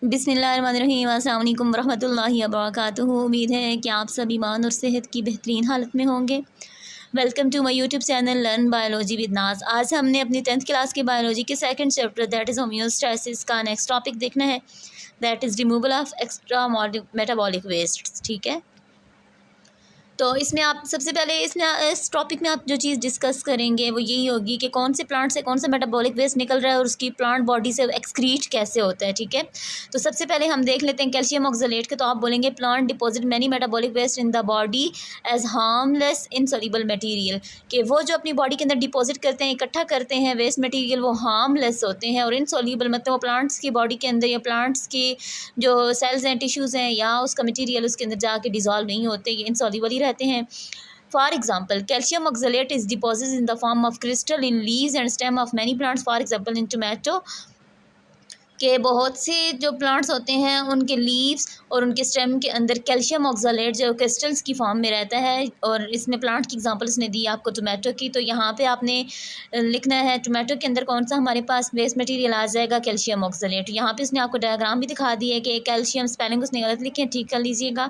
बिस्मिल्लाहिर्रहमानिर्रहीम अस्सलाम वालेकुम रहमतुल्लाहि व बरकातुहू। उम्मीद है कि आप सब ईमान और सेहत की बेहतरीन हालत में होंगे। Welcome to my YouTube channel learn biology with Naaz. आज हमने अपनी 10th क्लास की बायोलॉजी के second chapter that is homeostasis का नेक्स्ट टॉपिक देखना है, that is removal of extra metabolic waste. ठीक है, तो इसमें आप सबसे पहले इस टॉपिक में आप जो चीज़ डिस्कस करेंगे वो यही होगी कि कौन से प्लांट से कौन सा मेटाबॉलिक वेस्ट निकल रहा है और उसकी प्लांट बॉडी से एक्सक्रीट कैसे होता है। ठीक है, तो सबसे पहले हम देख लेते हैं कैल्शियम ऑक्सलेट के। तो आप बोलेंगे plant deposit many metabolic waste in the body as harmless insoluble material, कि वो जो अपनी बॉडी के अंदर डिपॉजिट करते हैं, इकट्ठा करते हैं वेस्ट मटीरियल, वो हार्मलेस होते हैं। और इनसॉल्युबल मतलब वो प्लांट्स की बॉडी के अंदर या प्लांट्स की जो सेल्स हैं, टिश्यूज़ हैं या उसका मटीरियल उसके अंदर जाके डिजॉल्व नहीं होते, ये इनसॉल्युबल ही रहते हैं। For example calcium oxalate is deposit in the form of crystal in leaves and stem of many plants. For example in tomato के बहुत से जो प्लांट्स होते हैं उनके लीव्स और उनके स्टेम के अंदर कैल्शियम ऑक्सलेट जो क्रिस्टल्स की फॉर्म में रहता है। और इसमें प्लांट की एग्जांपल इसने दी आपको टोमेटो की। तो यहाँ पे आपने लिखना है टोमेटो के अंदर कौन सा हमारे पास वेस्ट मटेरियल आ जाएगा, कैल्शियम ऑक्सलेट। यहाँ पे उसने आपको डायग्राम भी दिखा दी है कि कैल्शियम स्पेलिंग उसने गलत लिखे, ठीक कर लीजिएगा।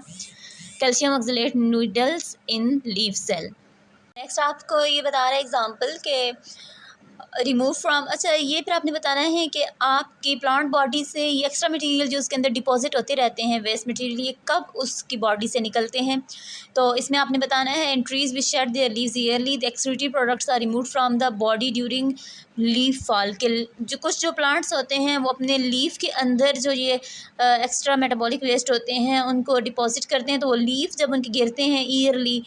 Calcium oxalate noodles in leaf cell. Next आपको ये बता रहा है एग्जांपल के रिमूव फ्रॉम, अच्छा ये फिर आपने बताना है कि आपकी प्लांट बॉडी से ये एक्स्ट्रा मटेरियल जो उसके अंदर डिपॉजिट होते रहते हैं वेस्ट मटेरियल, ये कब उसकी बॉडी से निकलते हैं। तो इसमें आपने बताना है in trees which shed their leaves yearly the excretory products are remove from the body during leaf fall, के जो कुछ जो प्लांट्स होते हैं वो अपने लीफ के अंदर जो ये एक्स्ट्रा मेटाबॉलिक वेस्ट होते हैं उनको डिपॉजिट करते हैं। तो वो लीफ जब उनके गिरते हैं ईयरली,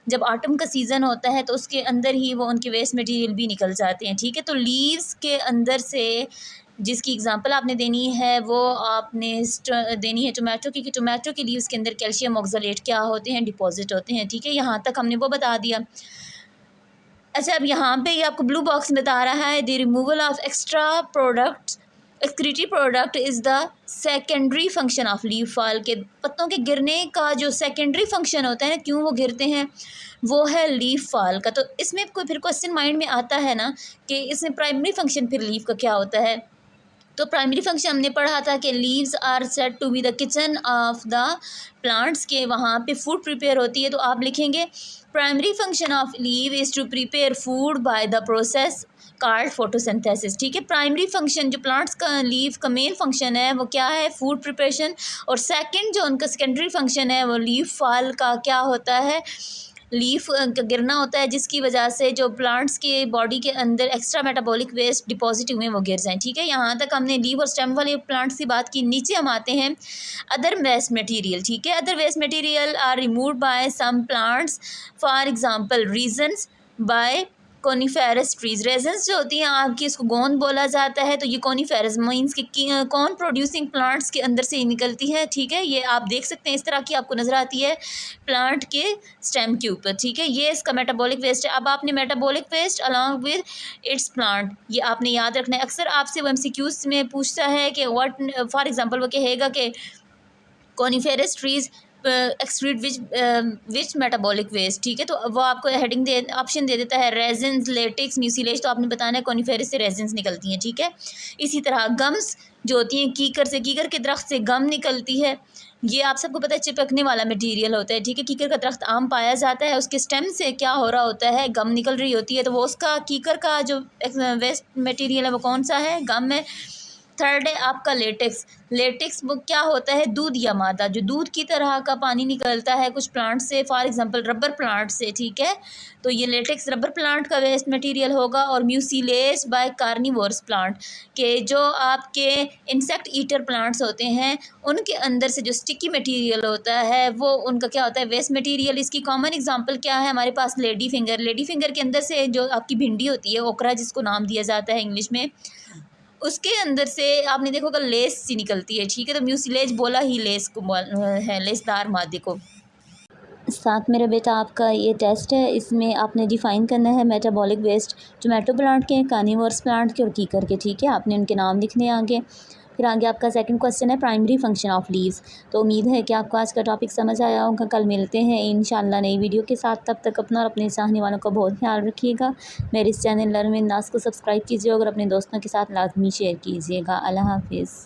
जब ऑटम का सीज़न होता है तो उसके अंदर ही वो उनके वेस्ट मटेरियल भी निकल जाते हैं। ठीक है, तो लीव्स के अंदर से जिसकी एग्जांपल आपने देनी है वो आपने देनी है टोमेटो की, कि टोमेटो के लीव्स के अंदर कैल्शियम ऑक्सलेट क्या होते हैं, डिपॉजिट होते हैं। ठीक है, यहाँ तक हमने वो बता दिया। अच्छा, अब यहाँ पे ये आपको ब्लू बॉक्स में बता रहा है the removal of extra product excretory product is the secondary function of leaf fall, के पत्तों के गिरने का जो सेकेंडरी फंक्शन होता है ना, क्यों वो गिरते हैं, वो है लीफ फॉल का। तो इसमें कोई फिर क्वेश्चन माइंड में आता है ना कि इसमें प्राइमरी फंक्शन फिर लीफ का क्या होता है। तो प्राइमरी फंक्शन हमने पढ़ा था कि leaves are said to be the kitchen of the plants, के वहाँ पे फूड प्रिपेयर होती है। तो आप लिखेंगे primary function of leaf is to prepare food by the process called photosynthesis. ठीक है, प्राइमरी फंक्शन जो प्लांट्स का लीव का मेन फंक्शन है वो क्या है, फूड प्रिपरेशन। और सेकंड जो उनका सेकेंडरी फंक्शन है वो लीफ फॉल का क्या होता है, लीफ का गिरना होता है, जिसकी वजह से जो प्लांट्स के बॉडी के अंदर एक्स्ट्रा मेटाबॉलिक वेस्ट डिपॉजिट हुए वो गिर जाएं। ठीक है, यहाँ तक हमने लीव और स्टेम वाले प्लांट्स की बात की। नीचे हम आते हैं अदर वेस्ट मटेरियल। ठीक है, other waste material are removed by some plants, for example resins by coniferous trees. Resins जो होती हैं आपकी, इसको गोंद बोला जाता है। तो ये कोनीफेरस मीन्स कि कौन प्रोड्यूसिंग प्लांट्स के अंदर से निकलती है। ठीक है, ये आप देख सकते हैं इस तरह की आपको नज़र आती है प्लांट के स्टेम के ऊपर। ठीक है, ये इसका मेटाबॉलिक वेस्ट है। अब आपने metabolic waste along with its plant, ये आपने याद रखना है। अक्सर आपसे वो MCQs में पूछता है कि व्हाट, फॉर एग्जांपल वो कहेगा कि कोनीफेरस ट्रीज एक्सक्रीट विच मेटाबॉलिक वेस्ट। ठीक है, तो वो आपको हेडिंग ऑप्शन दे देता है रेजिन्स, लेटेक्स, म्यूसिलेज। तो आपने बताना है कोनीफेरस से रेजिन्स निकलती हैं। ठीक है, इसी तरह गम्स जो होती हैं कीकर से, कीकर के दरख्त से गम निकलती है। ये आप सबको पता है चिपकने वाला मटेरियल होता है। ठीक है, कीकर का दरख्त आम पाया जाता है, उसके स्टेम से क्या हो रहा होता है, गम निकल रही होती है। तो वो उसका कीकर का जो वेस्ट मटेरियल है वो कौन सा है, गम है। थर्ड है आपका लेटेक्स। लेटेक्स वो क्या होता है, दूध या मादा, जो दूध की तरह का पानी निकलता है कुछ प्लांट से, फॉर एग्जांपल रबर प्लांट से। ठीक है, तो ये लेटेक्स रबर प्लांट का वेस्ट मटेरियल होगा। और म्यूसिलेज बाय कार्निवोरस प्लांट, के जो आपके इंसेक्ट ईटर प्लांट्स होते हैं उनके अंदर से जो स्टिकी मटेरियल होता है वो उनका क्या होता है, वेस्ट मटेरियल। इसकी कॉमन एग्जांपल क्या है हमारे पास, लेडी फिंगर। लेडी फिंगर के अंदर से जो आपकी भिंडी होती है, ओकरा जिसको नाम दिया जाता है इंग्लिश में, उसके अंदर से आपने देखोगा लेस सी निकलती है। ठीक है, तो म्यूसिलेज बोला ही लेस को है, लेसदार मादे को। साथ मेरा बेटा आपका ये टेस्ट है, इसमें आपने डिफ़ाइन करना है मेटाबॉलिक वेस्ट टोमेटो प्लांट के, कार्निवोरस प्लांट के और कीकर के। ठीक है, आपने उनके नाम लिखने आगे। फिर आगे आपका सेकंड क्वेश्चन है प्राइमरी फंक्शन ऑफ लीव्स। तो उम्मीद है कि आपको आज का टॉपिक समझ आया होगा। कल मिलते हैं इंशाल्लाह नई वीडियो के साथ। तब तक अपना और अपने चाहने वालों का बहुत ख्याल रखिएगा। मेरे इस चैनल लर्न विद नाज को सब्सक्राइब कीजिए और अपने दोस्तों के साथ लाजमी शेयर कीजिएगा। अल्लाह हाफिज़।